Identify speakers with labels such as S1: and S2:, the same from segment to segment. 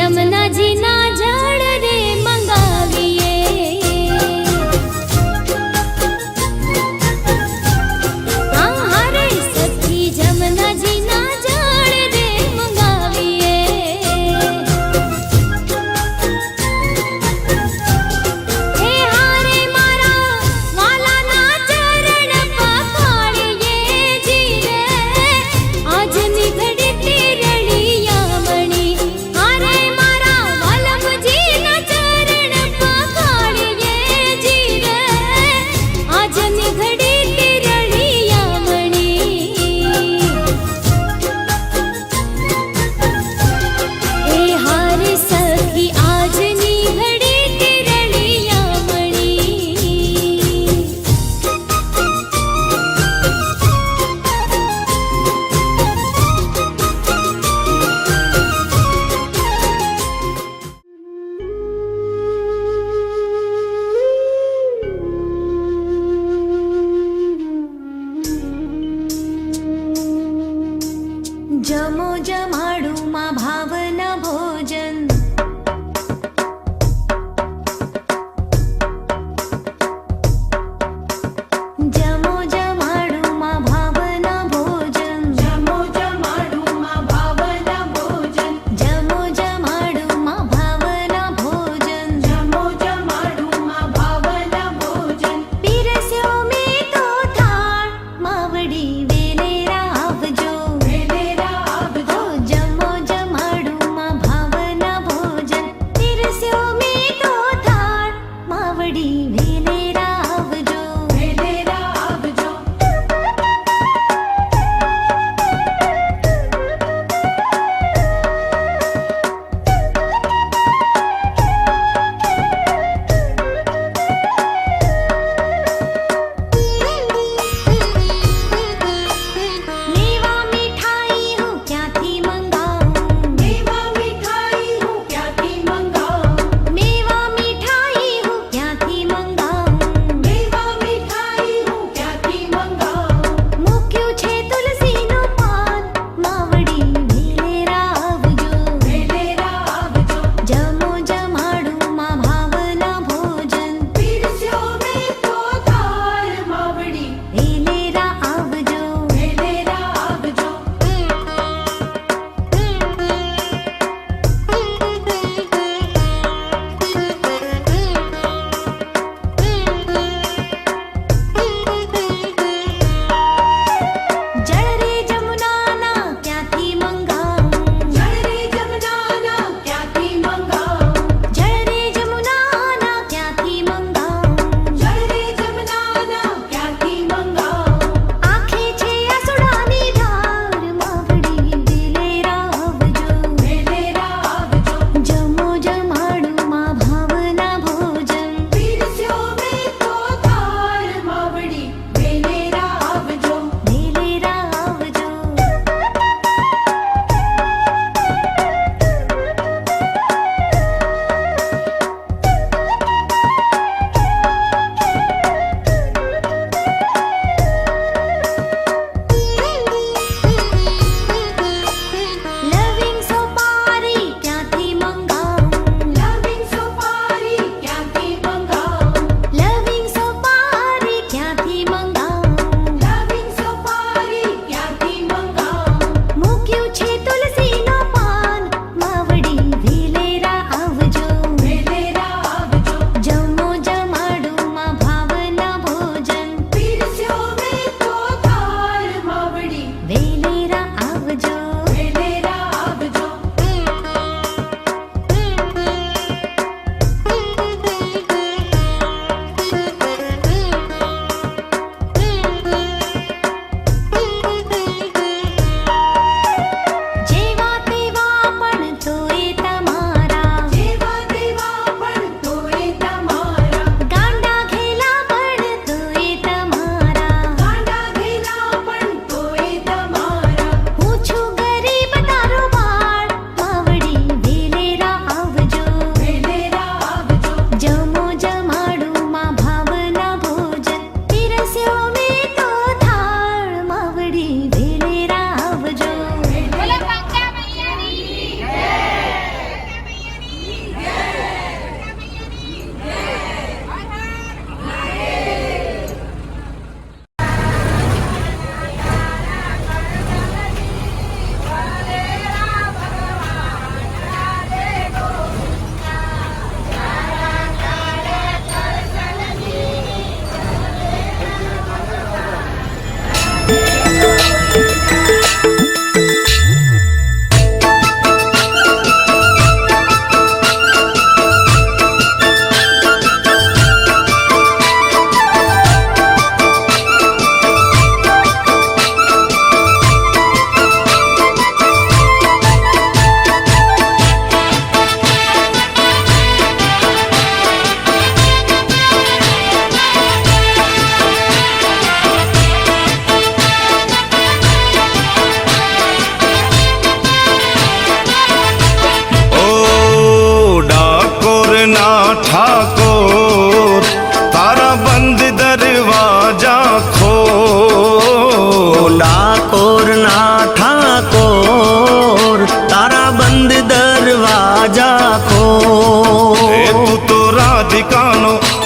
S1: जमुना जी ना जड़ रे मंगाविए। हाँ रे सखी जमुना जी ना जड़ रे मंगाविए। हे हारे मारा वाला ना चरण पखाड़िए जी रे आज निधड़ी तेरड़िया मणि। हारे मारा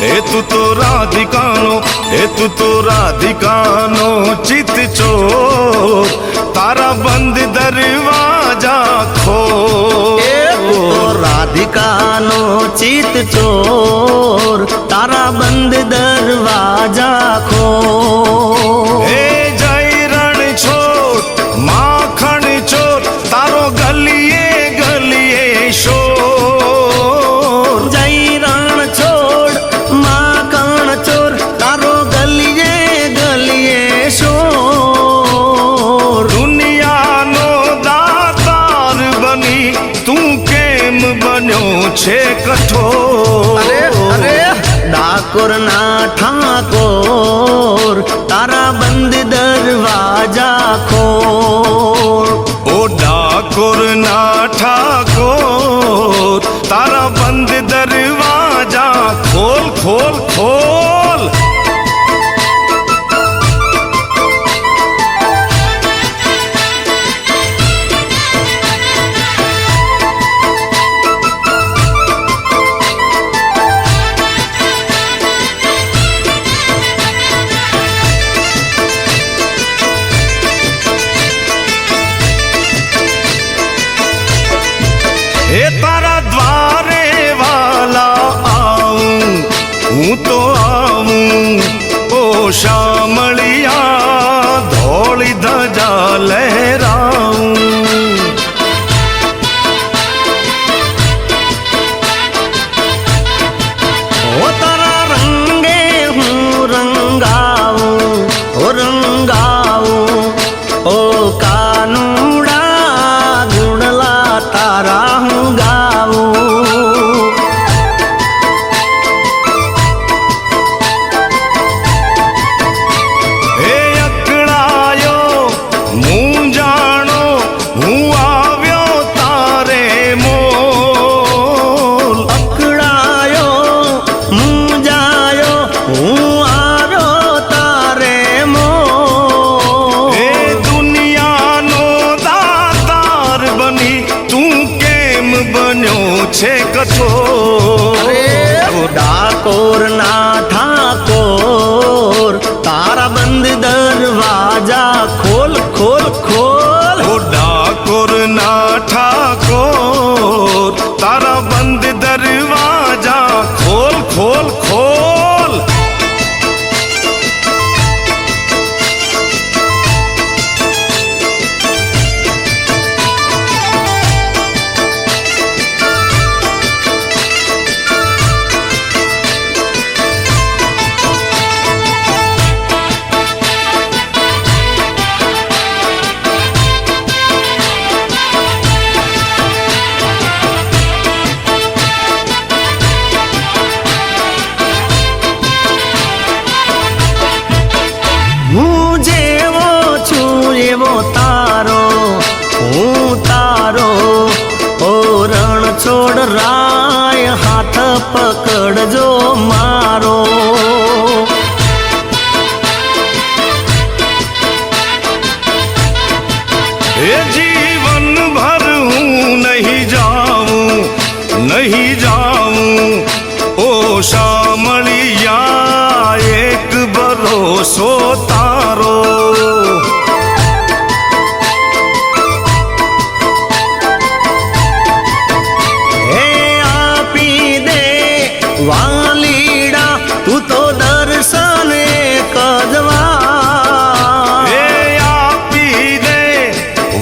S2: એ તું તો રાધિકાનો, એ તું તો રાધિકાનો ચિત ચોર, તારા બંધ દરવાજા ખોલ.
S3: એ તું તો રાધિકાનો ચિત ચોર, તારા બંધ દરવાજા ખોલ.
S2: હે જય રણ છોડ માખણ ચોર, તારો ગલીએ ગલીએ શોર.
S3: જય રણ છોડ માખણ ચોર, તારો ગલીએ ગલીએ શોર.
S2: દુનિયાનો દાતાર બની તું કેમ બન્યો છે કઠોર.
S3: અરે ડાકોર ના ઠાકોર, તારા બંધ દરવાજા ખોલ.
S2: ઓ ડાકોર ના ઠાકોર, તારા બંધ દરવાજા ખોલ ખોલ ખોલ. હે તારા દ્વારે વાલા આવું, હું તો આવું. ઓ શામળિયા ધોળી ધજા લહેરાવું.
S3: ઓ તારા રંગે હું રંગાવું, ઓ રંગાવું. ઓ કાનુડા ગુણલા તારા હું ગાવું.
S2: હે અકળાયો મૂંઝાણો, હું આવ્યો તારે મોલ.
S3: અકળાયો મૂંઝાયો, હું આવ્યો તારે મોલ.
S2: હે દુનિયાનો દાતાર બની તું કેમ બન્યો છે કઠોર.
S3: ડાકોર ના ઠાકોર, તારા બંધ દરવાજા ખોલ ખોલ ખોલ.
S2: ઓ ડાકોર ના ઠાકોર, તારા બંધ દરવાજા ખોલ ખોલ ખોલ.
S3: હું જેવો છું એવો તારો, હું તારો. ઓ રણ છોડ રાય હાથ પકડજો મારો.
S2: એ જીવન ભર હું નહીં જાઉં, નહીં જાઉં. ઓ શામળિયા એક ભરોસો તારો.
S3: હે આપી દે વાલીડા, તું તો દર્શન એક જ વાર.
S2: એ આપી દે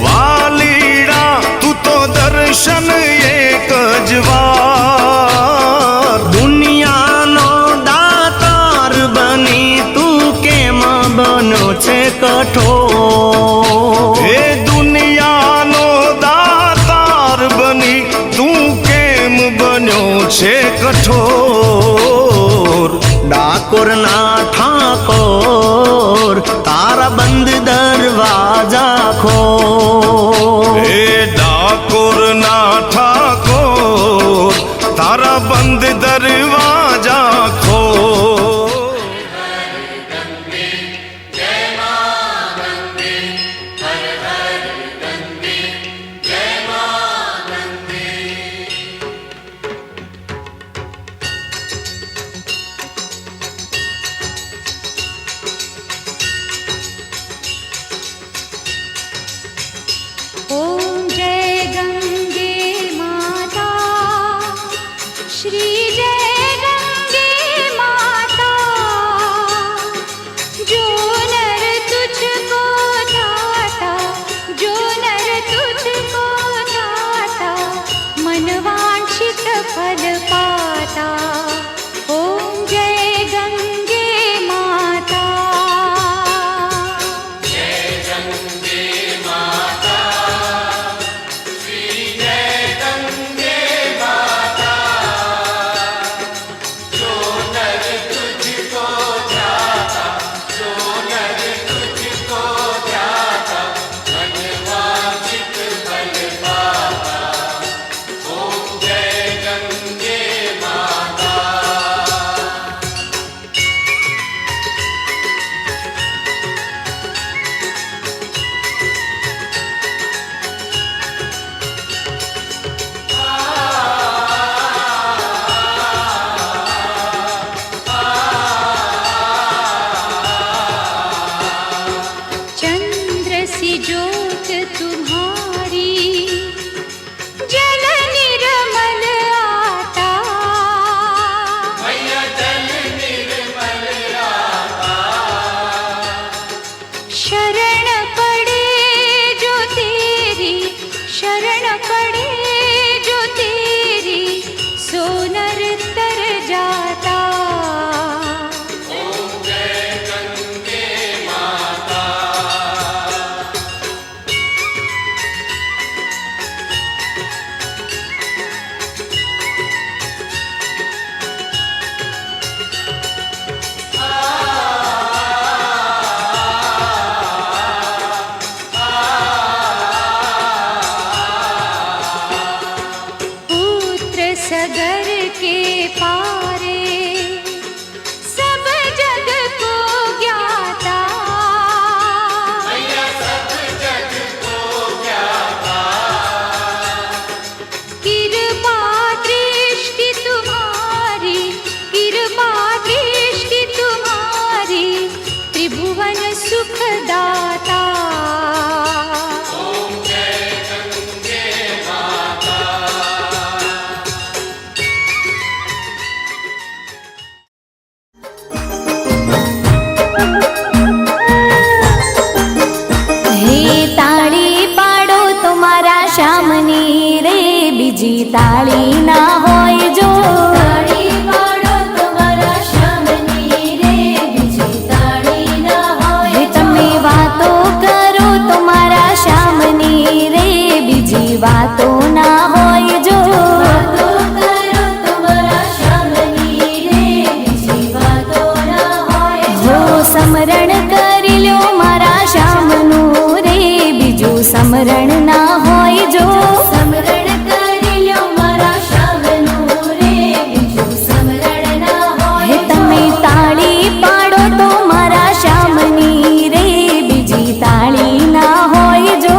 S2: વાલીડા, તું તો દર્શન એક જ વાર.
S3: દુનિયાનો દાતાર બની તું કેમ બનો છે કઠોર.
S2: એ દુનિયાનો દાતાર બની તું કેમ બન્યો છે કઠોર.
S3: ડાકોર ના ઠાકોર, તારા બંધ દરવાજા ખોલ.
S2: એ ડાકોર ના ઠાકોર, તારા બંધ દરવાજા ખોલ.
S1: श्री जय गंगे माता, जो नर तुझको ध्याता, जो नर तुझको ध्याता, मनवांछित फल पाता। ओम जय गंगे माता। चंद्र सी ज्योत तुम्हारी, जल निर्मल आता। शरण पड़े जो तेरी, शरण पड़े जो तेरी, सो नर तर जाता। पुत्र सगर के पारे, सब जग को ज्ञाता। कृपा दृष्टि तुम्हारी, कृपा दृष्टि तुम्हारी, त्रिभुवन सुखदाता।
S4: हे ताળી પાડો તો મારા શ્યામની રે, બીજી તાળી ના હોય જો. તાળી પાડો તો મારા શ્યામની રે, બીજી તાળી ના હોય. તમે વાતો કરો તો મારા શ્યામની રે, બીજી વાતો ના હોય જો. વાતો કરો તો મારા શ્યામની રે, બીજી વાતો ના હોય જો. સમરણ કરી લ્યો મારા શ્યામનું રે, બીજું સમરણ ના હોય જો. સમરણ કરી લ્યો મારા શ્યામનું રે, બીજું સમરણ ના હોય. તમે તાળી પાડો તો મારા શ્યામની રે, બીજી તાળી ના હોય જો.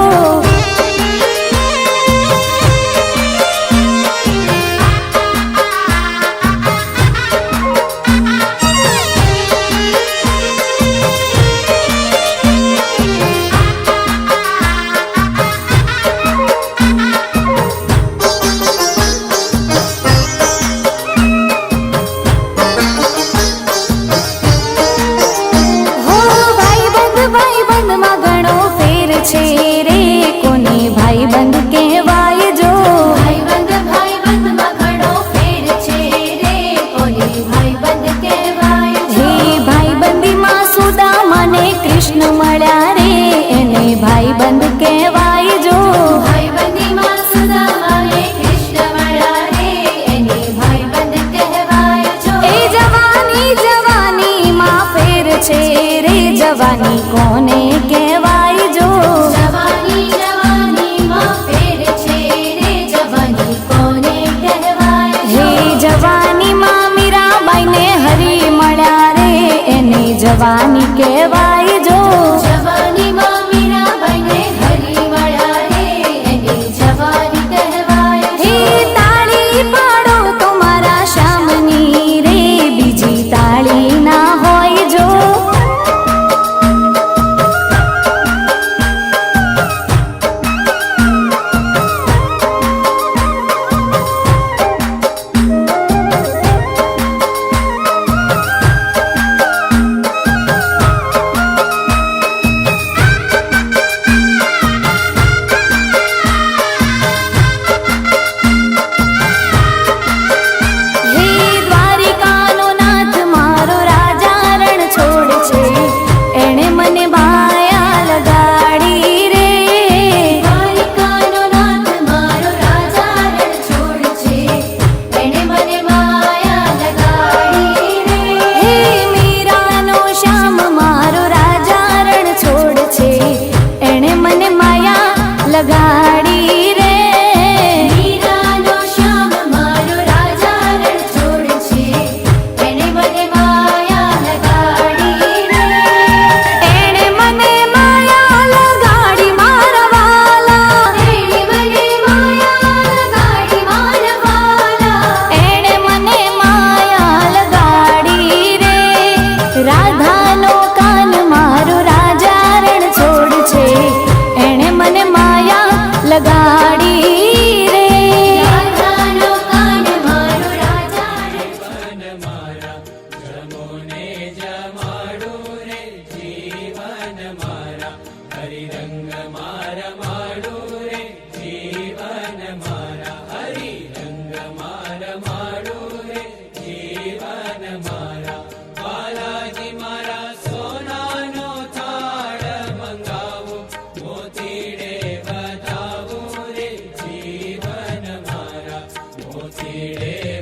S4: જવાની કોને કહેવાય જો જવાની જવાનીમાં ફેર છે રે જવાની કોને કહેવાય હે જવાનીમાં મીરાબાઈને હરી મળ્યા રે એને જવાની કહેવાય જો જવાનીમાં મીરાબાઈને હરી મળ્યા રે એને જવાની કહેવાય હે તાળી પાડો તો મારા શ્યામની રે બીજી તાળી ના હોય જો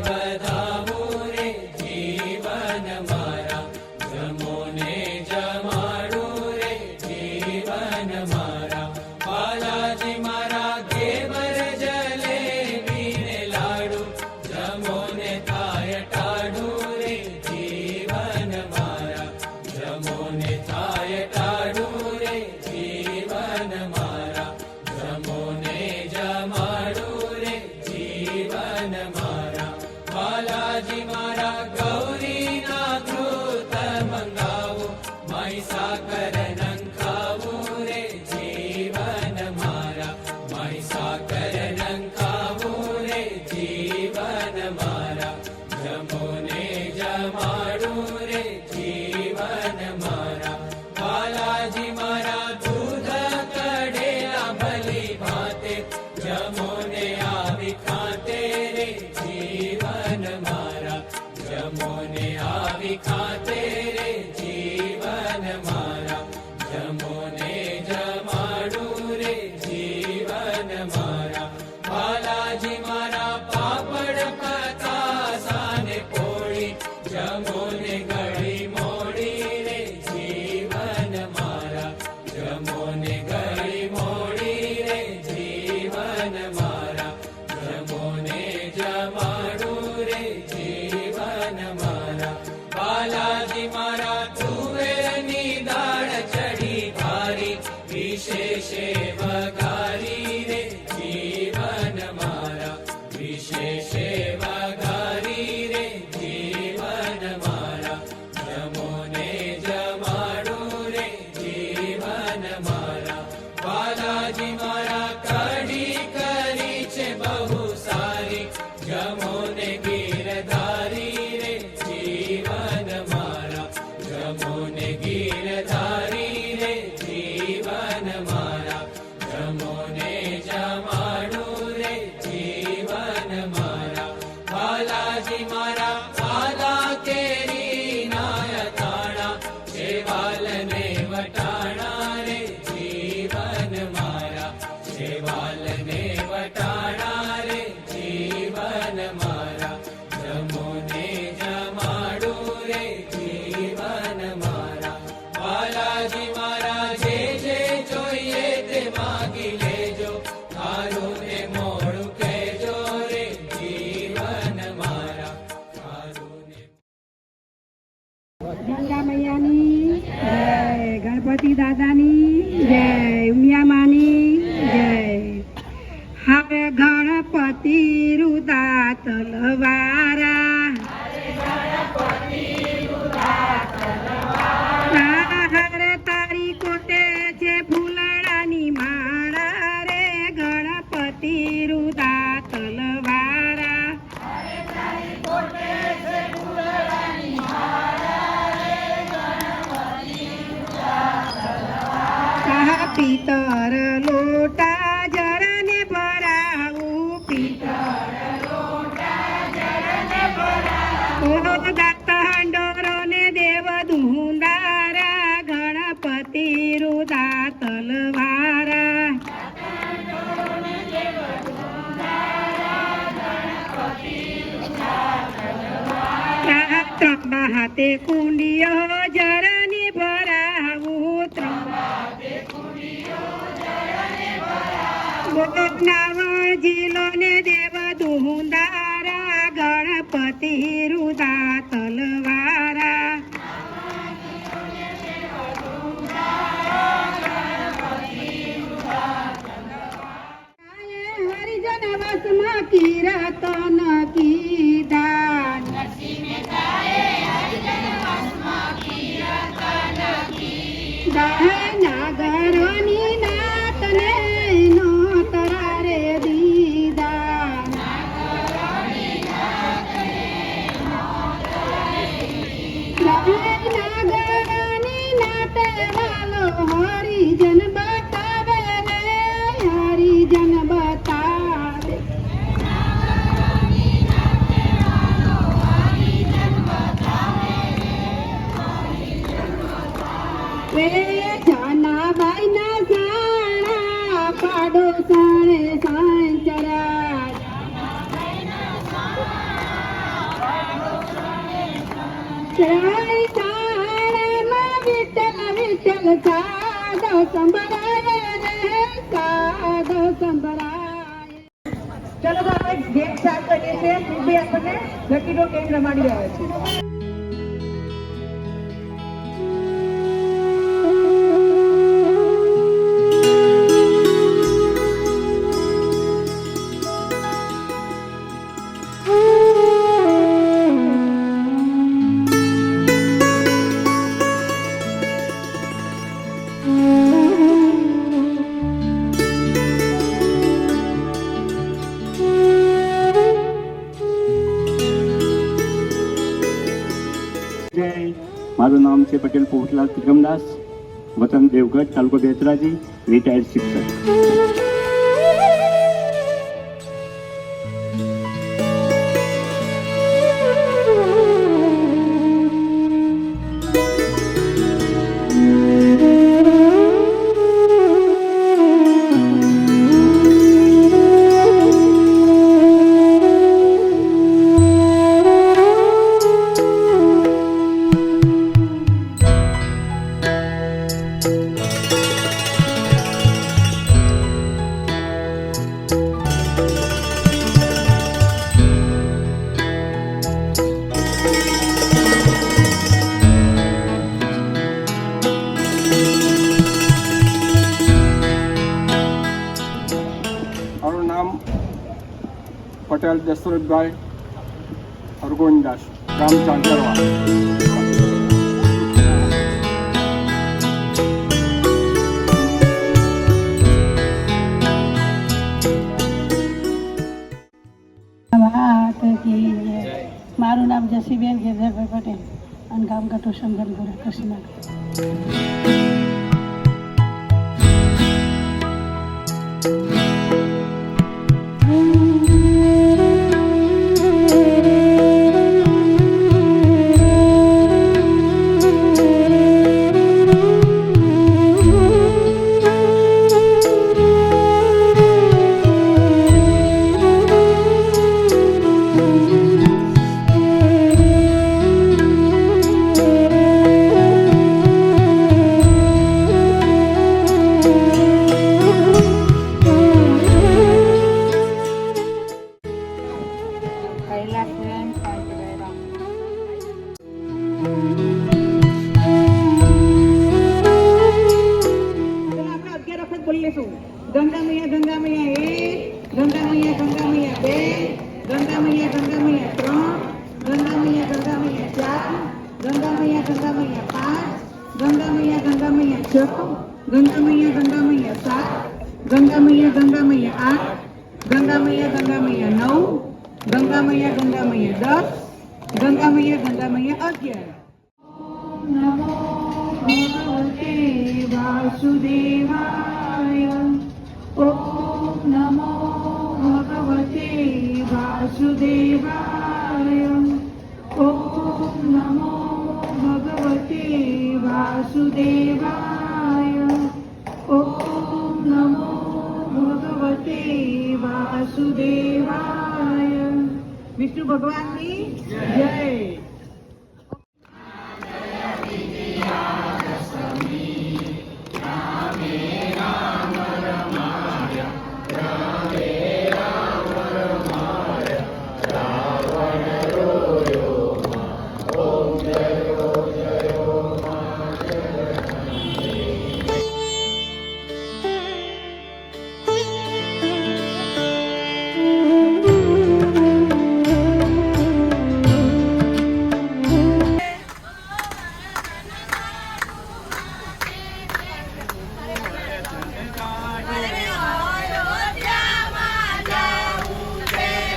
S5: વધાવું રે જીવન મારા જમોને જમાડું રે જીવન મારા બાલાજી મારા ઘેવર જલેબી ને લાડુ જમોને થાય ટાડું રે જીવન મારા જમોને થાય ટાડું રે જીવન મારા જમોને જમાડું રે જીવન મારા બાલાજી મારા ગૌરીના ધ્રુત મંગાવું માઈ સાકર નંખાવું રે જીવન મારા માઈ સાકર નંખાવું રે જીવન મારા જમોને જમાડું રે જીવન મારા બાલાજી મારા દૂધ કઢેલા ભલી ભાતે જમોને આવી ખાતે રે જીવન મારા જમોને આવી ખાતે રે જીવન મારા જમોને જમાડું રે જીવન મારા બાલાજી મારા પાપડ પતાસાને પોળી જમોને ગળી મોડી રે જીવન મારા જમોને ગળી મોડી રે જીવન મારા જમોને જમાડું રે જીવન મારા બાલાજી મારા તુવેરની દાળ ચડી ભારી વિશેષે વઘારી રે જીવન મારા વિશેષે વઘારી રે જીવન મારા જમોને જમાડું રે જીવન મારા બાલાજી મારા કઢી કરી છે બહુ સારી જમોને ગીરધારી રે જીવન મારા જમોને ગીરધારી રે જીવન મારા જમોને જમાડું રે જીવન મારા બાલાજી મારા આલા કેરી નાયતાણા શેવાલને વટાણા રે જીવન મારા શેવાલને વટાણા રે જીવન મારા જમોને જમાડું રે જીવન મારા બાલાજી મારા જે જે જોઈએ તે માગી લેજો ખારું ને મોડું કહેજો રે જીવન મારા ખારું ને
S6: ગંગા મૈયાની જય, ગણપતિ દાદાની જય, ઉમિયા માની જય. હવે ગણપતિ રુદા તલવારા હરે તારી કોટે છે ફૂલડાની માળા રે ગણપતિ રુદા તલવારા પિતર લોટા જળને ભરાવું પિતર દાત હંડોરો ને દેવ ધુંદારા ગણપતિ રુદા તલવારા ત્રંબા હાથે કુંડિયો જળને ભરાવું ગોપનાવળ જિલ્લો ને દેવ ધુંદારા ગણપતિ રુદા તલવારા હરિજન વસમાં કીર્તન કીધાન નાગરોની નાતને નો તરારે દીદા નાગરોની નાતે વાલો હરિજન બતાવે રે હરિજન બતાવે વે જાનાબાઈ ના સાણા પાડો સાણે સાંચરા રાય તાણામાં વિઠ્ઠલ વિઠ્ઠલ સાદો સંભળાય રે સાદો સંભળાય. ચલો તો આપણે ગેમ સ્ટાર્ટ કરીએ છીએ. ભાઈ આપણને લકી ડ્રો ગેમ રમાડી રહ્યા છે.
S7: મારું નામ છે પટેલ પોપટલાલ ત્રિકમદાસ, વતન દેવગઢ, તાલુકો બેચરાજી, રિટાયર્ડ શિક્ષક.
S8: મારું નામ પટેલ દશરથભાઈ હરગોવિંદાસ, ગામ ચાંચરવા.
S6: મારું નામ જસીબેન ગિરધરભાઈ પટેલ અને ગામ કટો સમજનપુર કૃષ્ણ. ગંગા મૈયા 1, ગંગા મૈયા 2, ગંગા મૈયા 3, ગંગા મૈયા 4, ગંગા મૈયા 5, ગંગા મૈયા 6, ગંગા મૈયા 7, ગંગા મૈયા 8, ગંગા મૈયા 9, ગંગા મૈયા 10, ગંગા મૈયા 11. નમો ભગવતે વાસુદેવાય. ઓમ નમો ભગવતે વાસુદેવાય. ઓમ નમો ભગવતે વાસુદેવાય. ઓમ નમો ભગવતે વાસુદેવાય. વિષ્ણુ ભગવાનની જય.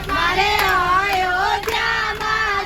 S4: મારે અયોધ્યામાં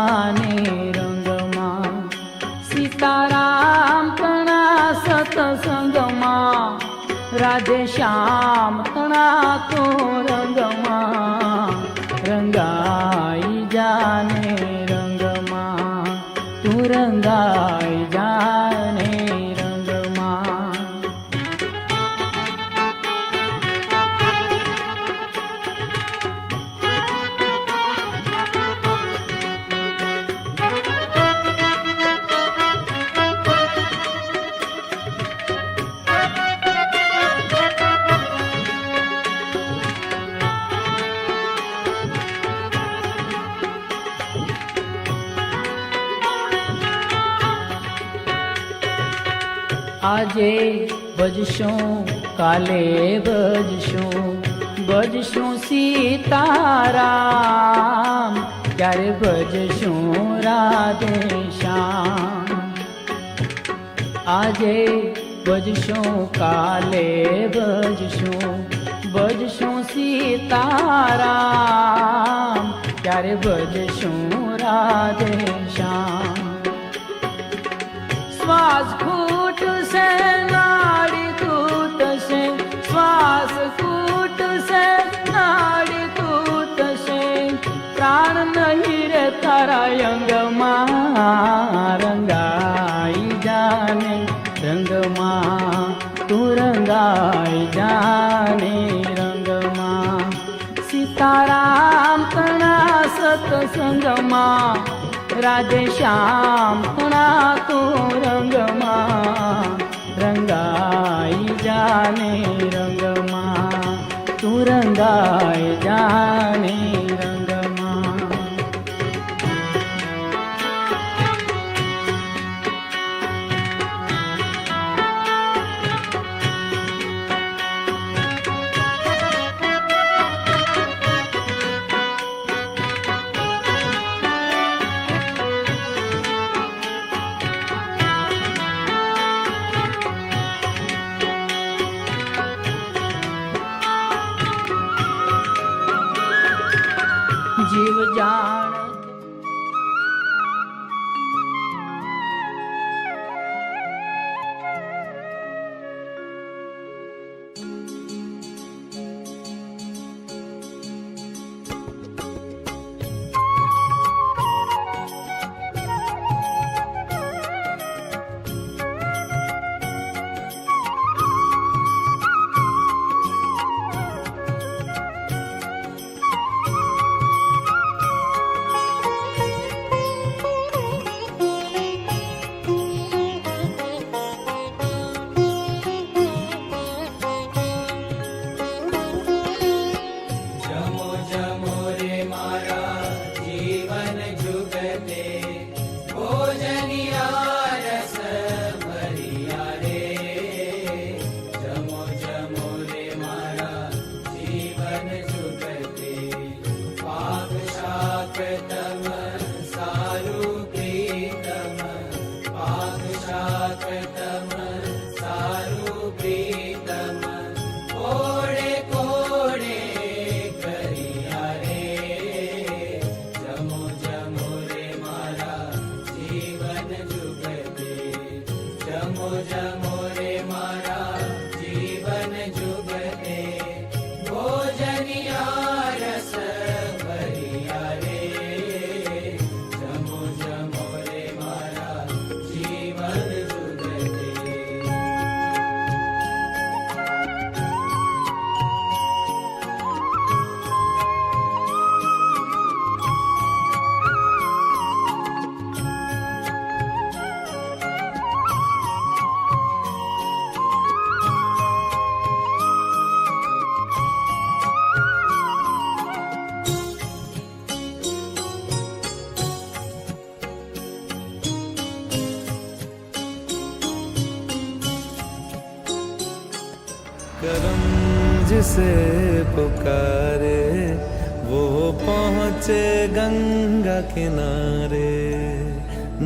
S5: જાને રંગમાં સીતારામ તણા સતસંગમાં રાધે શ્યામ તણા તો રંગમાં રંગાઈ જાને રંગમાં તું રંગાઈ જાને રંગમાં આજે ભજશું કાલે ભજશું સીતારામ ક્યારે ભજશું રાધે શ્યામ આજે ભજશું કાલે ભજશું સીતારામ ક્યારે ભજશું રાધે શ્યામ શ્વાસ ખૂટશે નાડી તૂટશે શ્વાસ ખૂટશે નાડી તૂટશે પ્રાણ નહીં રે તારા અંગમાં રંગાઈ જાને રંગમાં તું રંગાઈ જાને રંગમાં સીતારામ તણા સતસંગમાં રાધે શ્યામ તણા તો રંગમાં રંગાઈ જાને રંગમાં તું રંગાઈ જાને રંગમાં જીવ જાણ
S9: करम जिसे पुकारे वो पहुँचे गंगा किनारे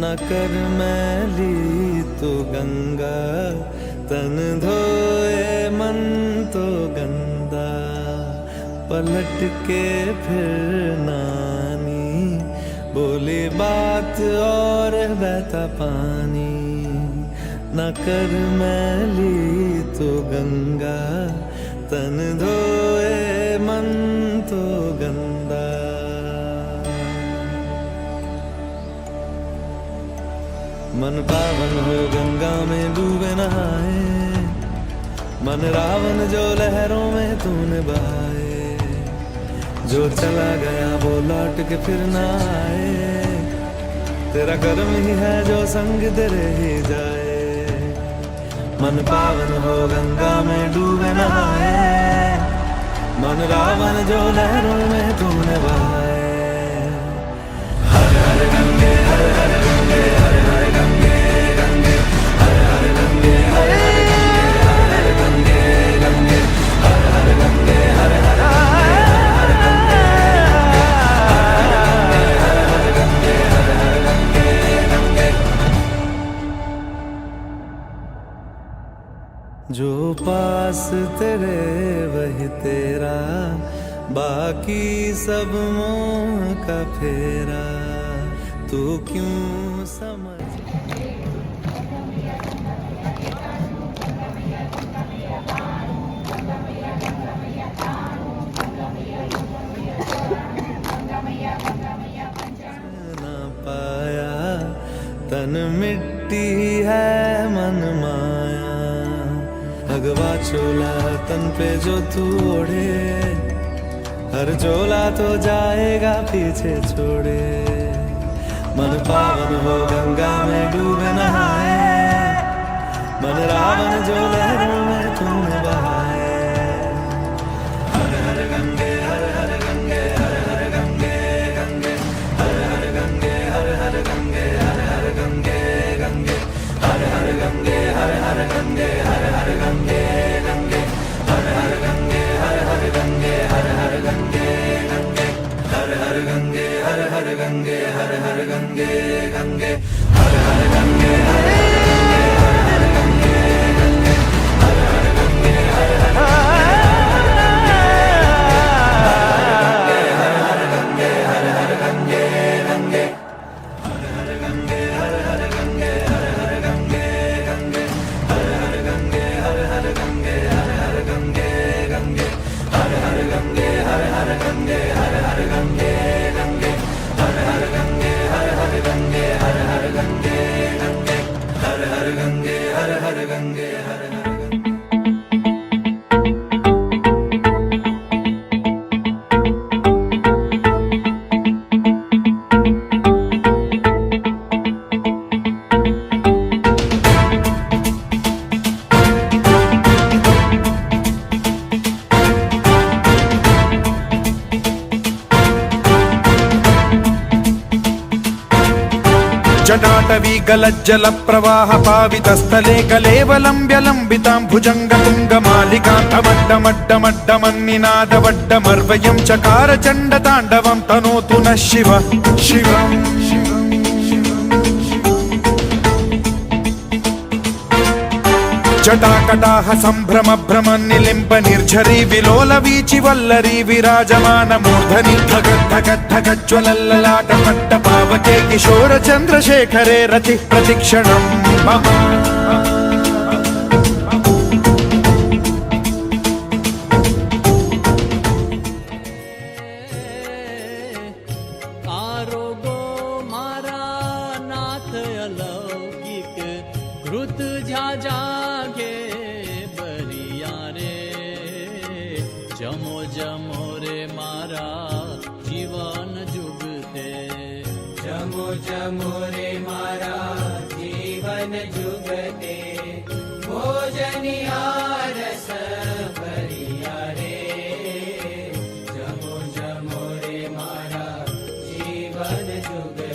S9: न कर मैली तो गंगा तन धोए मन तो गंदा पलट के फिर नानी बोली बात और बहता पानी, न कर मैली तो गंगा, तन धोए मन तो गंदा। मन पावन हो गंगा में डूबे नहाए, मन रावण जो लहरों में तूने बहाए। जो चला गया वो लौट के फिर ना आए, तेरा कर्म ही है जो संग तेरे ही जाए। मन पावन हो गंगा में डूबे नहाए, मन रावण जो लहरों में तूने बहाए। हर हर गंगे हर हर गंगे हर हर गंगे गंगे हर हर गंगे हर हर गंगे गंगे हर हर गंगे हर हर जो पास तेरे वही तेरा, बाकी सब मोह का फेरा, तू क्यों समझ। ना पाया तन मिट्टी है मन माया, भगवा चोला तन पे जो तू ओढ़े, हर चोला तो जाएगा पीछे छोड़े। मन पावन हो गंगा में डूबे नहाए, मन रावण जो लहरों में तूने बहाए। हर हर गंगे हर हर गंगे हर हर गंगे गंगे हर हर गंगे हर हर गंगे हर हर गंगे गंगे हर हर गंगे हर हर गंगे हर हर गंगे गंगे हर हर गंगे हर हर गंगे हर हर गंगे गंगे हर हर गंगे हर हर गंगे हर हर गंगे गंगे हर हर गंगे हर हर गंगे गंगे हर हर गंगे हर हर गंगे हर गंगे हर हर गंगे गंगे हर हर गंगे हर हर गंगे हर हर गंगे गंगे हर हर गंगे हर हर गंगे हर हर गंगे गंगे हर हर गंगे हर हर गंगे हर हर गंगे गंगे हर हर गंगे हर हर गंगे हर हर गंगे गंगे हर हर गंगे हर हर गंगे हर हर
S10: जटाटवी गलज्जल प्रवाह पावितस्थले कलेवलम्ब्यलम्बितां भुजङ्गतुङ्गमालिकान्तमड्डमड्डमड्डमन्निनादवड्डमर्वयं चकार चण्डताण्डवं तनोतु नः शिव शिवम्। जटाकटाह सम्भ्रम भ्रमन् निलिम्ब निर्झरी विलोल वीचि वल्लरी विराजमान मूर्धनि धगत् धगत् धगज्ज्वलल्ललाट पट्ट पावके किशोर चन्द्रशेखरे रतिः प्रतिक्षणम् मम।
S5: जमो जमो रे मारा जीवन जुगते, जमो जमो रे मारा जीवन जुगते, भोजनिया रस भरिया रे, जमो जमो रे मारा जीवन जुगते।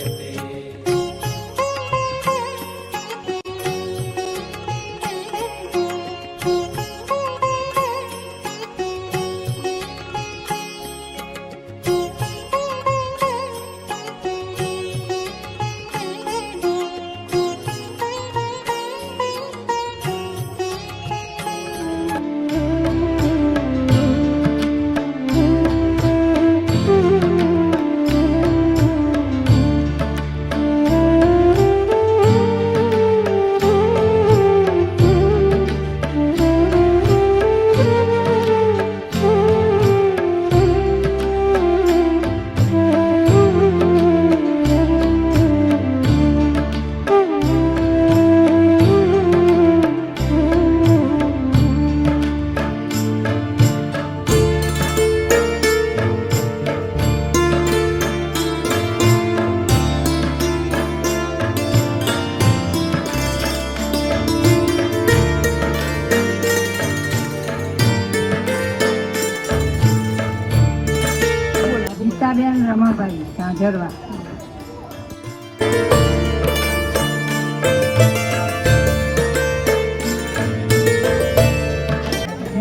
S6: ઝાઝરવા.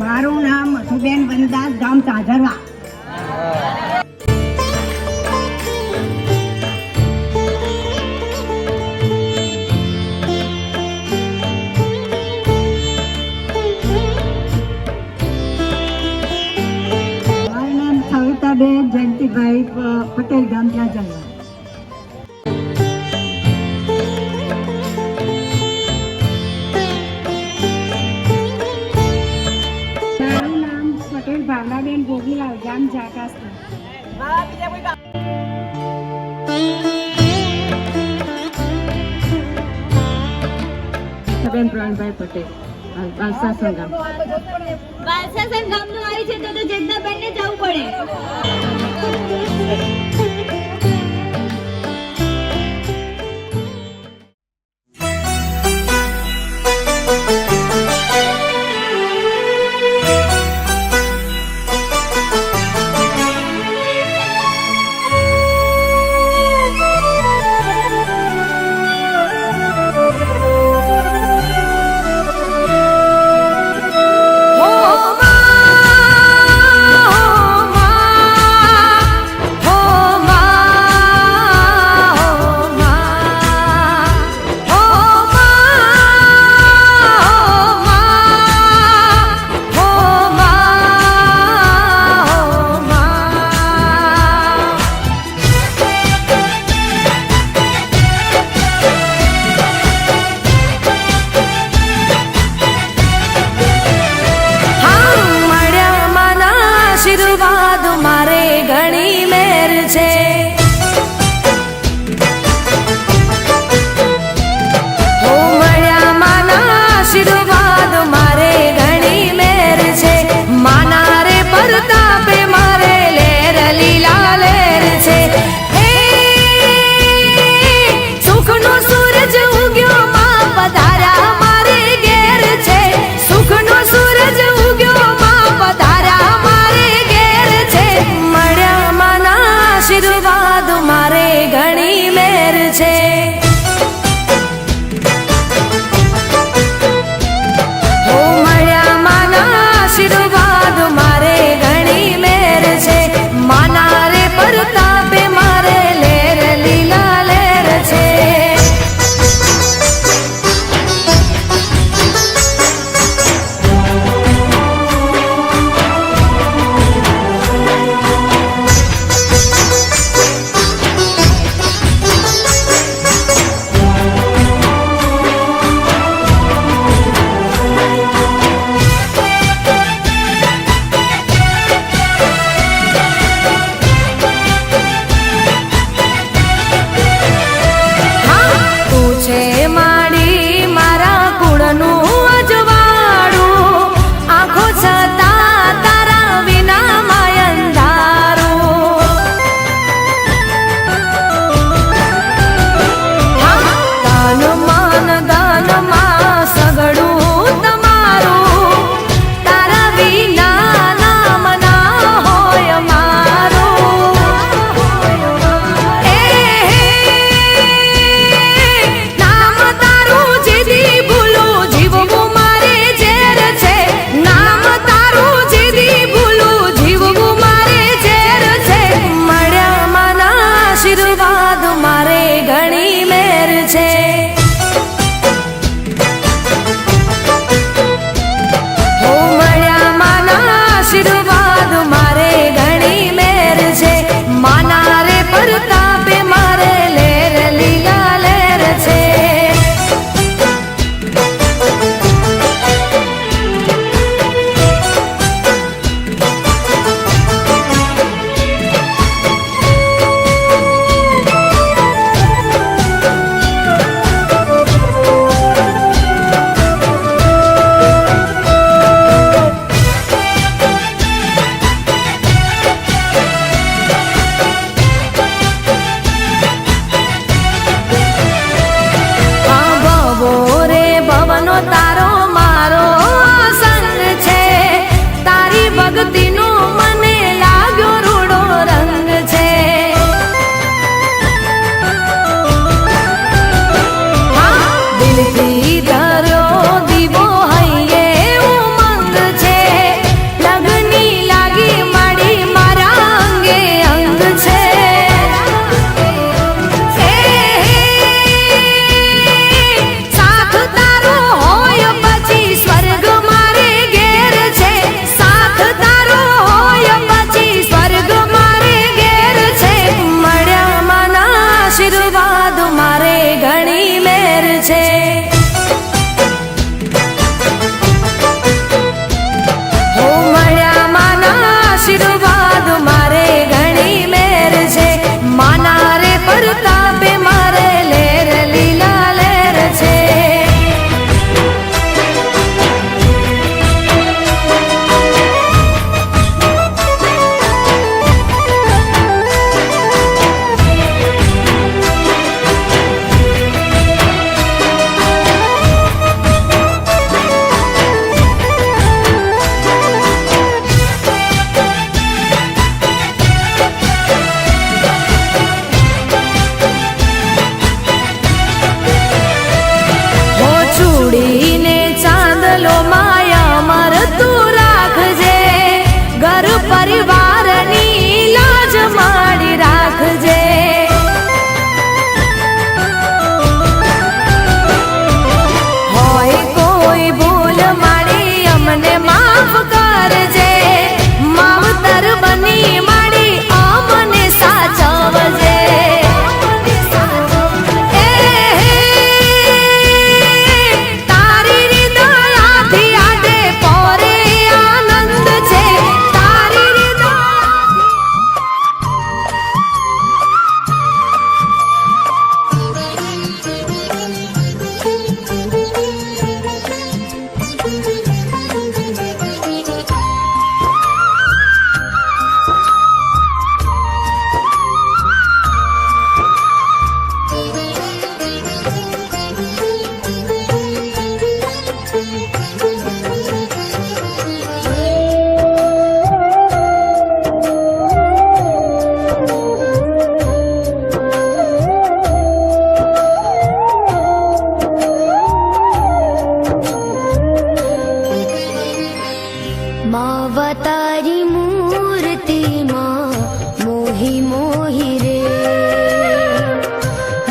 S6: મારું નામ મધુબેન વનદાસ, ગામ ઝાઝરવા. મારું નામ સવિતાબેન જયંતિભાઈ પટેલ, ગામ ઝાઝરવા. મારું નામ પટેલ ભાવનાબેન ભોગીલાલ, ગામ ઝાકાસના. બેન પ્રવીણભાઈ પટેલ, બાલસાસણ ગામ.
S4: બાલસાસન ગામનું આવી છે તો જગદાબેનને જવું પડે.
S1: હો
S4: મારે ઘણી મેર છે હો મળ્યા માના આશીર્વાદ મારે ઘણી મેર છે માના રે પ્રતાપે મારે લેર લીલા લેર છે ચૂડીને ચાંદલો માયા મર તું રાખજે ઘર પરિવારની લાજ માડી રાખજે હોય કોઈ ભૂલ માડી અમને માફ કરજે માવતર બની માડી અમને સાચવજે मावतारी मूर्ति माँ मोही मोही रे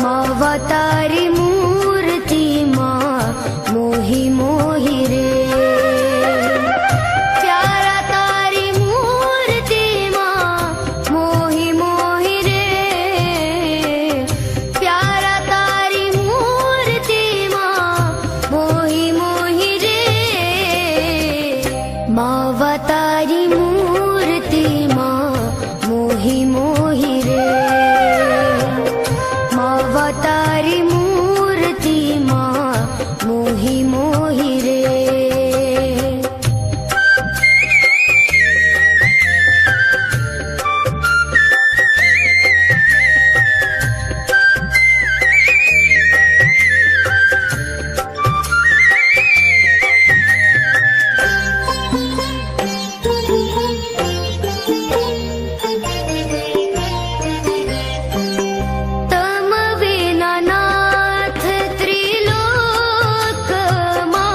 S4: मावतारी मूर्ति माँ मोही मोही रे प्यारा तारी मूर्ति माँ मोही मोही रे प्यारा तारी मूर्ति माँ मोही मोही रे मावतारी मूर्ति माँ मोही मोही रे मावतारी मूर्ति माँ मोही मोही रे तम विना नाथ त्रिलोक मा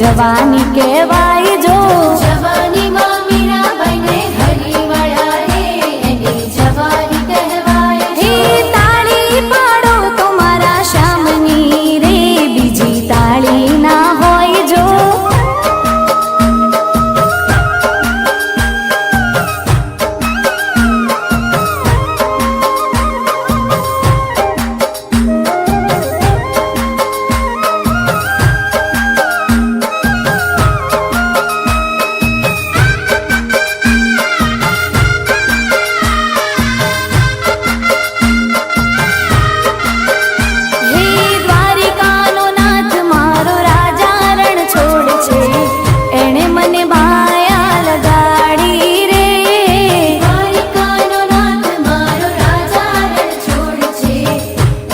S4: જવાની કહેવાય જો.
S1: જવાનીમાં મીરાબાઈને હરી વળ્યા રે એની જવાની કહેવાય
S4: હે તાળી પાડો તો મારા શ્યામની રે બીજી તાળી ના હોય જો. હે દ્વારિકાનો નાથ મારો રાજા રણ છોડ છે એણે મને માયા લગાડી રે.
S1: દ્વારિકાનો નાથ મારો રાજા રણ છોડ છે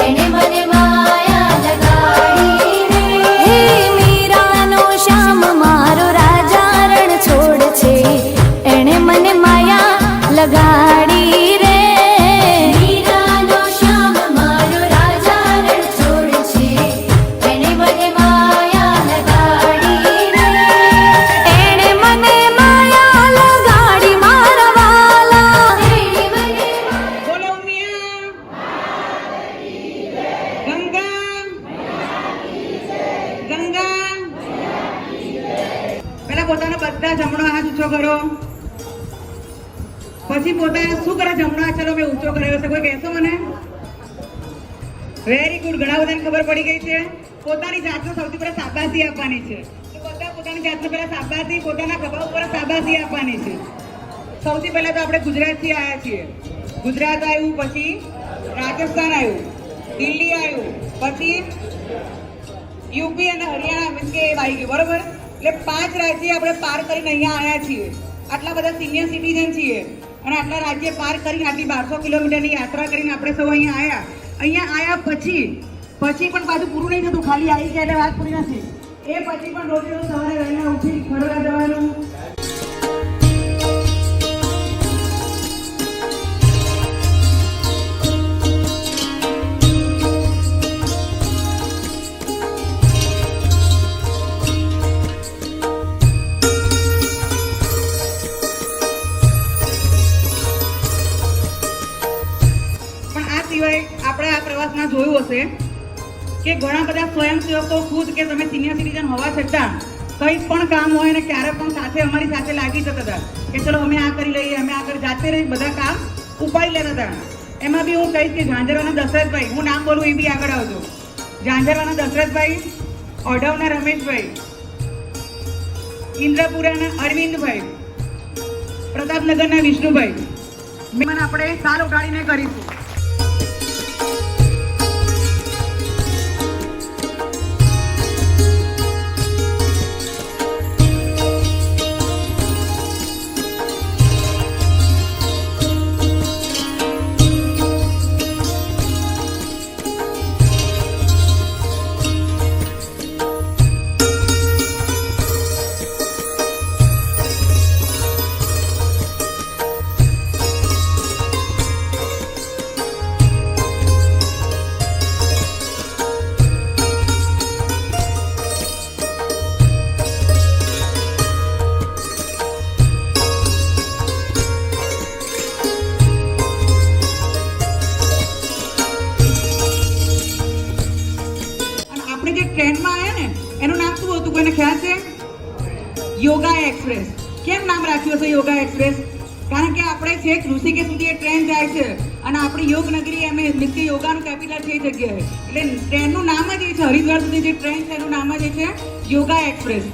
S1: એણે મને માયા લગાડી રે.
S4: હે મીરાનો શ્યામ મારો રાજા રણ છોડ છે એણે મને માયા લગાડી રે.
S1: મીરાનો શ્યામ મારો રાજા રણ છોડ છે એણે મને માયા લગાડી રે.
S4: એણે મને માયા લગાડી મારા વાલા.
S1: એણે મને
S6: બોલો ઉમિયા ગંગા પેલા પોતાનો બધા જમણો હાથ ઊંચો કરો, પછી પોતાને શું કરે જમણો હાથ ચલો મેં ઊંચો કર્યો છે કોઈ કહેશો મને? વેરી ગુડ, ઘણા બધાને ખબર પડી ગઈ છે. પોતાની જાતને સૌથી પહેલા શાબાશી આપવાની છે. તો બધા પોતાની જાતને પહેલા શાબાશી, પોતાના ખભા ઉપર શાબાશી આપવાની છે. સૌથી પહેલા તો આપણે ગુજરાતથી આવ્યા છીએ. ગુજરાત આવ્યું, પછી રાજસ્થાન આવ્યું, દિલ્હી આવ્યું, પછી યુપી અને હરિયાણા મીન્સ કે એ આવી ગયું, બરોબર? એટલે 5 રાજ્ય આપણે પાર કરીને અહીંયા આવ્યા છીએ. આટલા બધા સિનિયર સિટીઝન છીએ અને આટલા રાજ્ય પાર કરીને આટલી 1200 કિલોમીટરની યાત્રા કરીને આપણે સૌ અહીંયા આવ્યા. અહીંયા આવ્યા પછી પણ પાછું પૂરું નહીં થતું, ખાલી આવી ગયા એટલે વાત પૂરી નથી. એ પછી પણ રોજ રોજ સવારે વહેલા ઉઠી ફરવા જવાનું. પણ આ સિવાય આપણે આ પ્રવાસમાં જોયું હશે કે ઘણા બધા સ્વયંસેવકો ખુદ કે તમે સિનિયર સિટીઝન હોવા છતાં કંઈ પણ કામ હોય ને ક્યારે પણ સાથે અમારી સાથે લાગી જતા હતા કે ચલો અમે આ કરી લઈએ, અમે આ કરી, જાતે રહી બધા કામ ઉપાડી લેતા હતા. એમાં બી હું કહીશ કે ઝાંઝરવાના દશરથભાઈ, હું નામ બોલું એ બી આગળ આવજો. ઝાંઝરવાના દશરથભાઈ, ઓઢવના રમેશભાઈ, ઇન્દ્રપુરાના અરવિંદભાઈ, પ્રતાપનગરના વિષ્ણુભાઈ, મહેમાન આપણે સાલ ઉઠાડીને કરીશું. ટ્રેનમાં આવ્યા ને એનું નામ શું હતું કોઈને ખ્યાલ છે? યોગા એક્સપ્રેસ. કેમ નામ રાખ્યું હશે યોગા એક્સપ્રેસ? કારણ કે આપણે છેક ઋષિકેશ સુધી એ ટ્રેન જાય છે અને આપણી યોગનગરી એમ મીન્સ કે યોગાનું કેપિટલ છે એ જગ્યાએ. એટલે ટ્રેનનું નામ જ એ છે, હરિદ્વાર સુધી જે ટ્રેન છે એનું નામ જ એ છે યોગા એક્સપ્રેસ.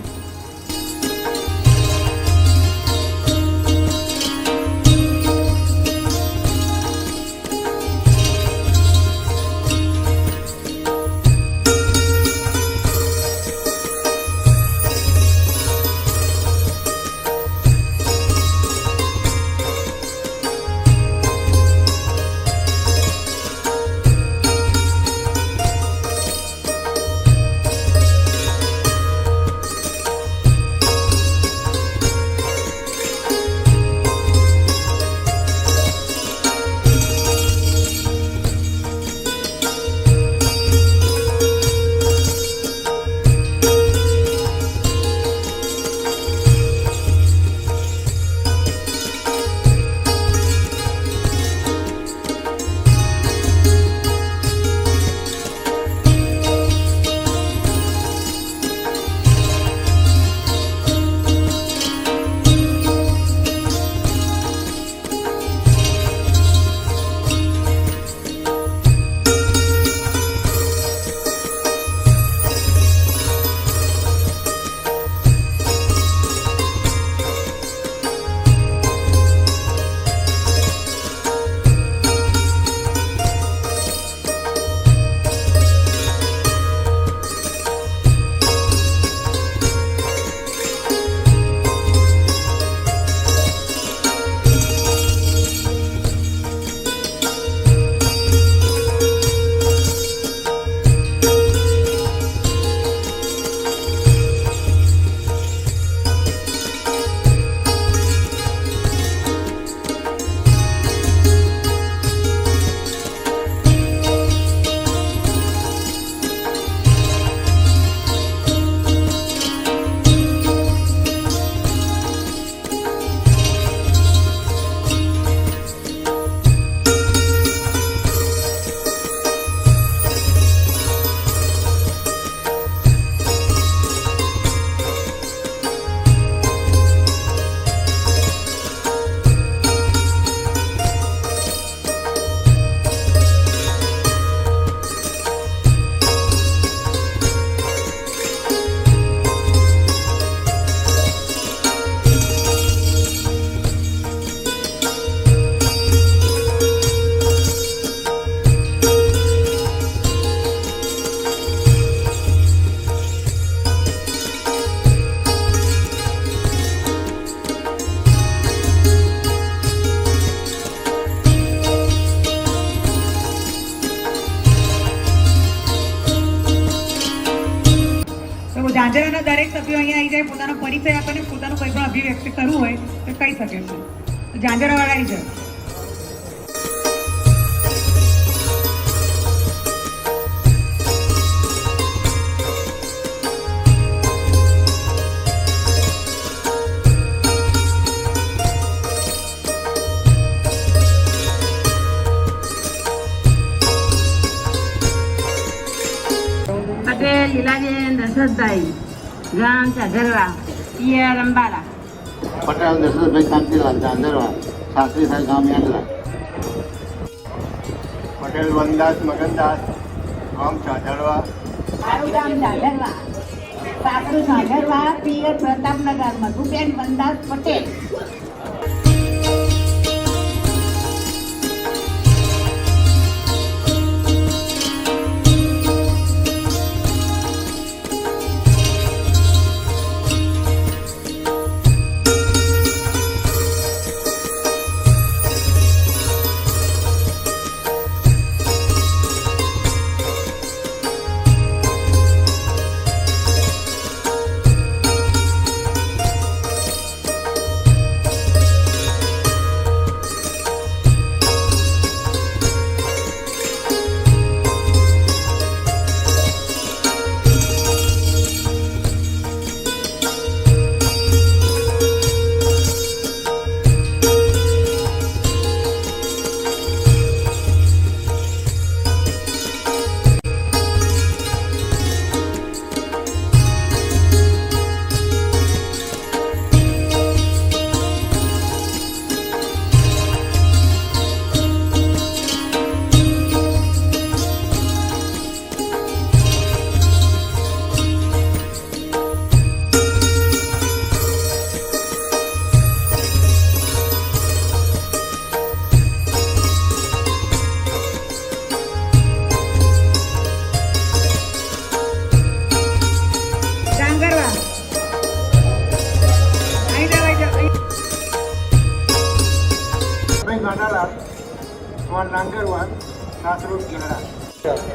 S6: ઝાંઝરાના દરેક સભ્યો અહીંયા આવી જાય, પોતાનો પરિચય આપે ને પોતાનું કંઈ પણ અભિવ્યક્ત કરવું હોય તો કહી શકે છે. ઝાંઝરાવાળા આવી જાય. પટેલ લીલાબેન દશરથભાઈ, ગામ ઝાંઝરવા, પિયર અંબાલા.
S3: પટેલ દશરથભાઈ શાંતિલાલ ઝાંઝરવા, સાસરી સાહેબ ગામ યાંડલા. પટેલ વનદાસ મગનદાસ, ગામ ઝાંઝરવા.
S6: મારું ગામ ઝાંઝરવા, સાસરું ઝાંઝરવા, પિયર પ્રતાપનગર, મધુબેન વનદાસ પટેલ.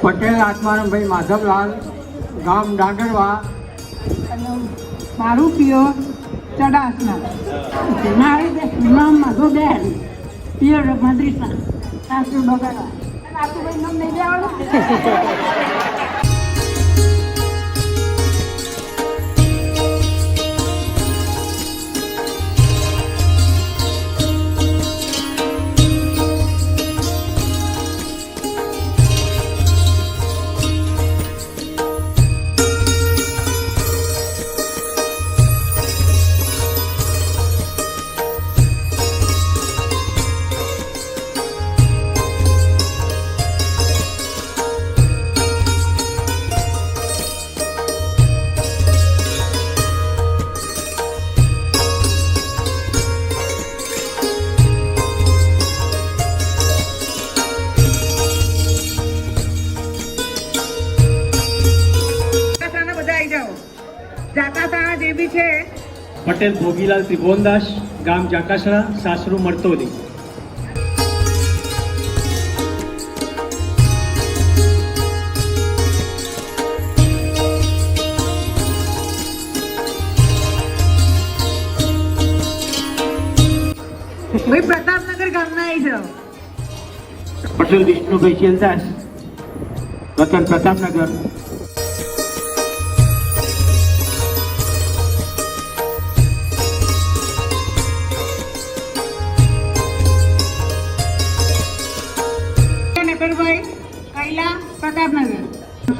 S8: પટેલ આત્મારામભાઈ માધવલાલ, ગામ ડાંગરવા.
S6: મારું પિયર ચડાસના. મારું નામ મધુબેન, પિયર મદ્રીસા, સાસરું બગડવા. સાસુભાઈ નામ નહીં દેવાનું. જાકાસણા જે બી છે.
S11: પટેલ ભોગીલાલ ત્રિભુવનદાસ, ગામ જાકાસણા, સાસરું મરતોલી.
S6: ભાઈ પ્રતાપનગર ગામના આવી જાઓ.
S11: પટેલ વિષ્ણુભાઈ શેલદાસ, વતન પ્રતાપનગર.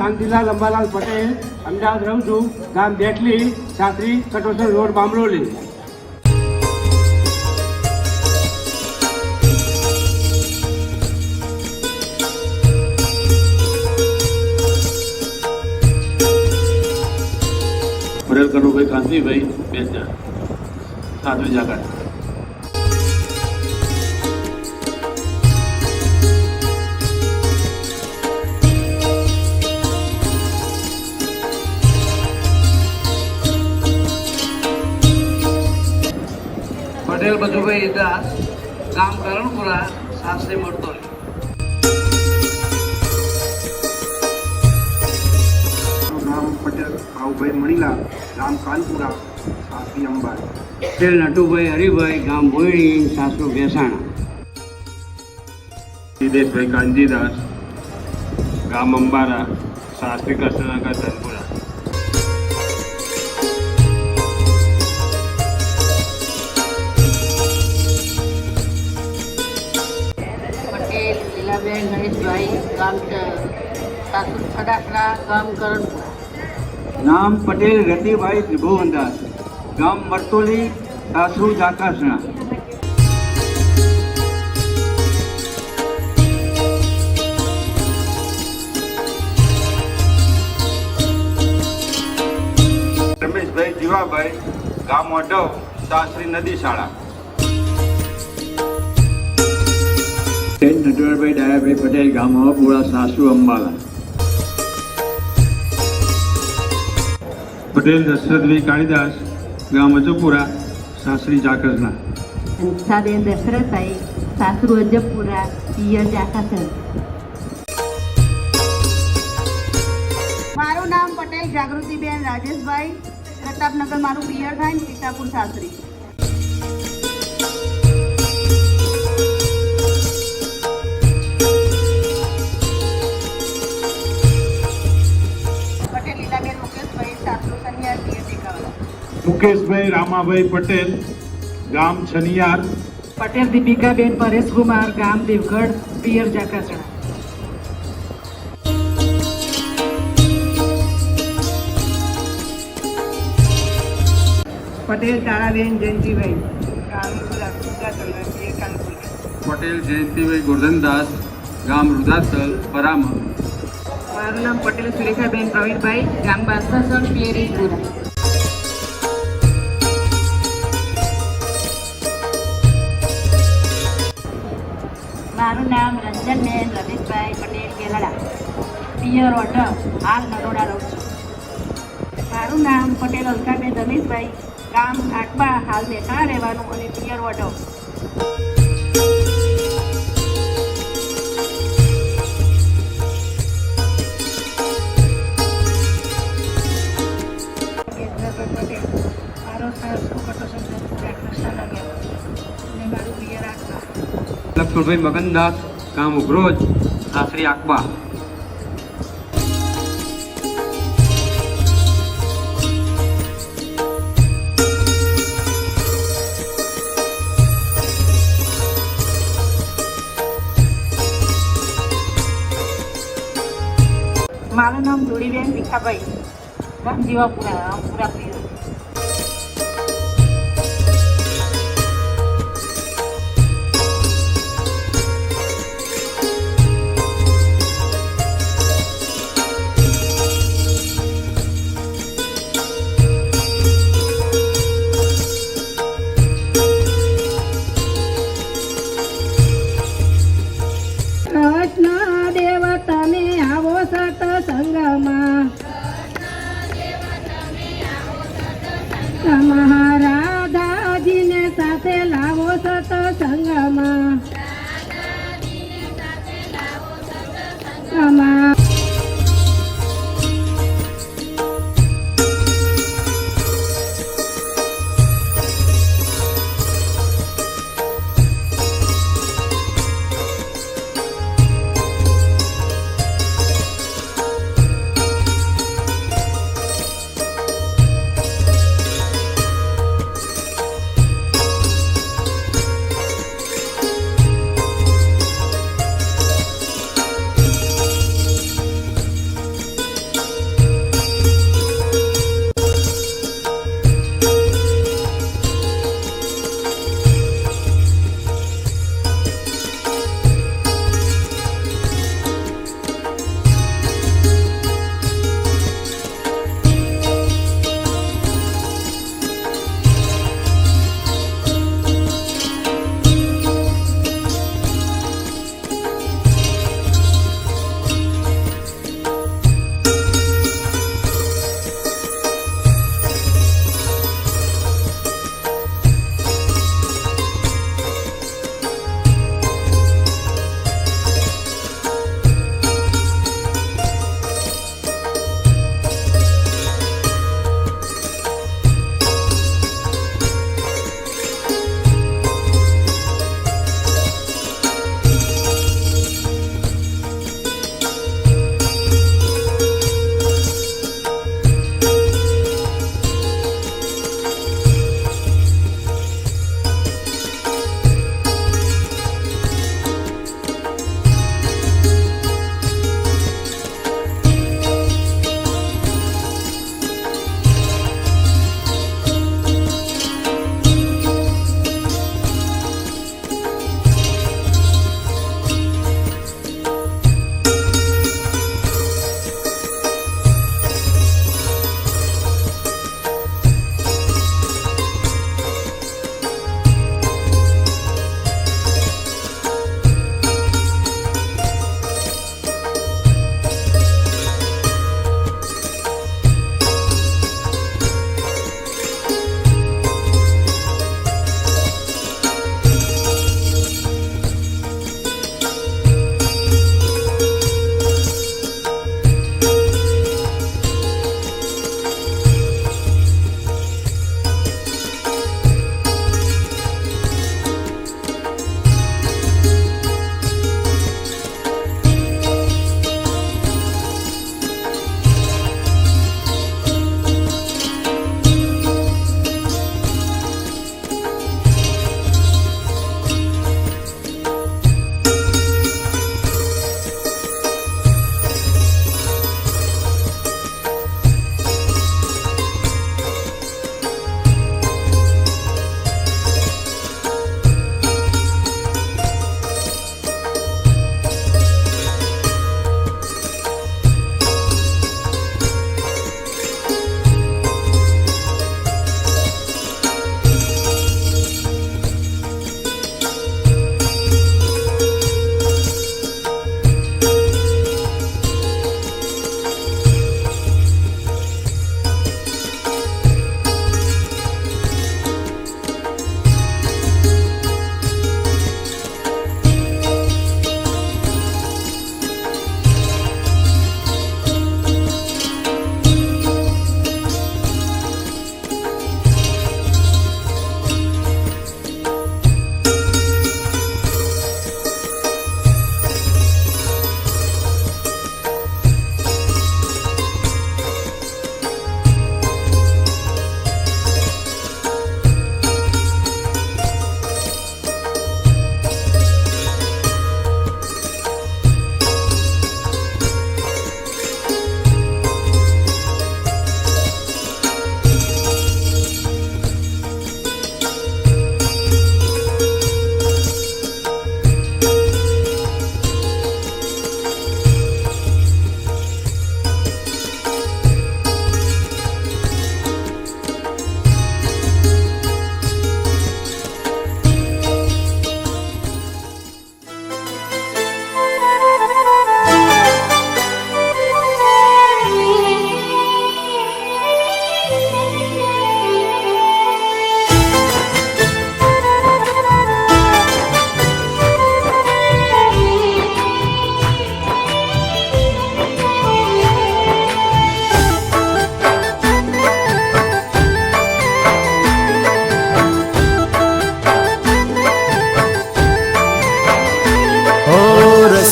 S8: શાંતિલાલ અંબાલાલ પટેલ, અમદાવાદ રહું છું, ગામ બેટલી, સાસરી કટોસર રોડ, બામરોલી.
S11: પટેલ કનુભાઈ કાંતિભાઈ, બેચર, સાસરી જાકાત.
S5: પટેલ બધુભાઈ દાસ, ગામ કરણપુરા, સાસરી મરતોલી.
S8: નામ પટેલ ભાવભાઈ મણીલા ગામ કાનપુરા સાસરી અંબાર.
S5: પટેલ નટુભાઈ હરિભાઈ ગામ ભોયડી સાસુ ભેસાણા.
S8: દિનેશભાઈ કાંજીદાસ ગામ અંબારા સાસરી કૃષ્ણનગર ધનપુરા.
S6: પટેલ લીલાબેન ગણેશભાઈ ગામ સાસુ ખડાસરા ગામ કરણપુરા.
S8: નામ પટેલ રતિભાઈ ત્રિભુવનદાસ ગામ મરતોલી સાસુ જાકાસણા. રમેશભાઈ જીવાભાઈ ગામ ઓઢવ સાસરી નદી શાળા.
S11: નટવરભાઈ ડાયાભાઈ પટેલ ગામ હવાપુરા સાસુ અંબાલા.
S8: પટેલ દશરથભાઈ કાળીદાસ ગામ અજપુરા સાસરી જાકસના.
S6: હંસાબેન દશરથભાઈ સાસુ અજપુરા પિયર જાકાસર. મારું નામ પટેલ જાગૃતિબેન રાજેશભાઈ પ્રતાપનગર મારું પિયર થાય ને સીતાપુર સાસરી. પટેલ લીલાબેન મુકેશભાઈ સાસુ સનિયાર પિયર દેખાવાલા.
S8: મુકેશભાઈ રામાભાઈ પટેલ ગામ છનિયાર.
S6: પટેલ દીપિકાબેન પરેશકુમાર ગામ દેવગઢ પિયર જાકાસણા. પટેલ તારાબેન જયંતિભાઈ
S8: પટેલ જયંતિભાઈ ગોરધનદાસ ગામ રુદાસલ પરામ.
S6: મારું નામ પટેલ સુરેખાબેન પ્રવીણભાઈ ગામ બાદશાહ પિયરીપુરા. મારું નામ રંજનબેન રમેશભાઈ પટેલ કેલાડા પિયર ઓઢવ હાલ નરોડા રહું છું. મારું નામ પટેલ અલકાબેન રમેશભાઈ ગામ આટબા હાલ મહેસાણા રહેવાનું અને પિયર ઓઢવ. મારો સાસુ કટોસર કૃષ્ણનગર અને મારું પિયર આટબા.
S8: લક્ષ્મણભાઈ મગનદાસ ગામ ઉઘરોજ સાસરી આકબા.
S6: મારું નામ જોડીબેન ભીખાભાઈ ગામ જીવાપુરા રામપુરા પિયર. કૃષ્ણ દેવ તમે આવો સત સંગમાં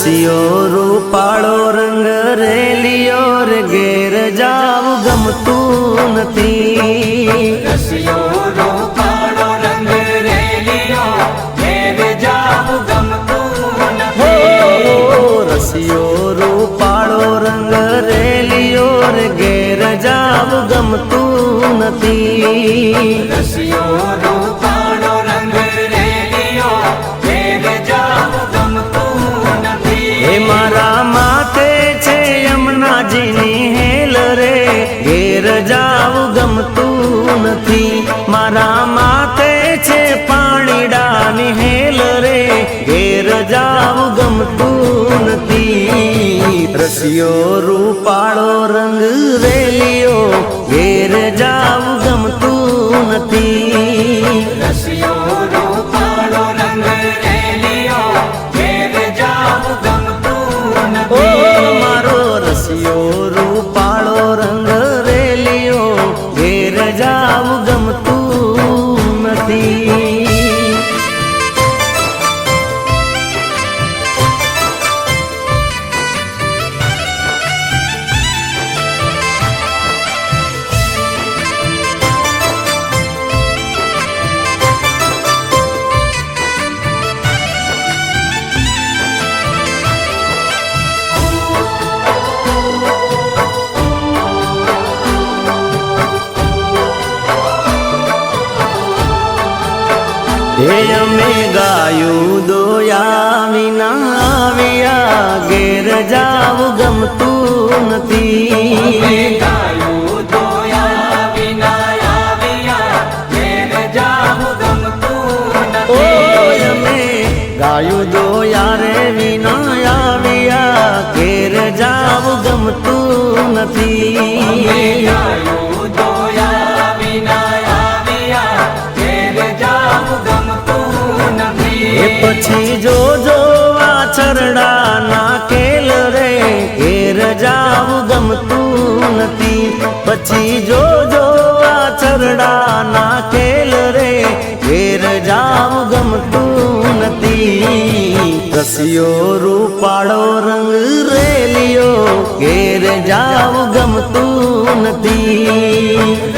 S3: રસિયો રૂપાળો રંગ રેલિયો રે ઘેર જાવું ગમતું નથી. રસિયો રૂપાળો રંગ રેલિયો ઘેર જાવું ગમતું નથી. રસિયો રૂપાળો રંગ રેલિયો રે ઘેર જાવું ગમતું નથી. રસિયો રૂપાળો રંગ રેલિયો ઘેર જાવું ગમતું નથી. હે મારા માથે છે યમુનાજીની હેલ રે ઘેર જાવું ગમતું નથી. મારા માથે છે પાણીડાની હેલ રે ઘેર જાવું ગમતું નથી. રસિયો રૂપાળો રંગ રેલિયો ઘેર જાવું ગમતું નથી. રસિયો રૂપાળો રંગ રેલિયો ઘેર જાવું ગમતું નથી. ઓ મારો રસિયો રૂપાળો રંગ રેલિયો ઘેર જાવું ગમતું નથી. હે અમે ગાયું દોયા વિના આવ્યા ઘેર જાવું ગમતું નથી. ગાયું દોયા વિના આવ્યા ઘેર જાવું ગમતું નથી. અમે ગાયું દોયા રે વિના આવ્યા ઘેર જાવું ગમતું નથી. ગાયું દોયા વિના આવ્યા ઘેર જાવું ગમતું નથી. એ પછી જોજો વાછરડા ના કેલ રે ઘેર જાવું ગમતું નથી. પછી જોજો વાછરડા ના કેલ રે ઘેર જાવું ગમતું નથી. રસિયો રૂપાળો રંગ રેલિયો ઘેર જાવું ગમતું નથી.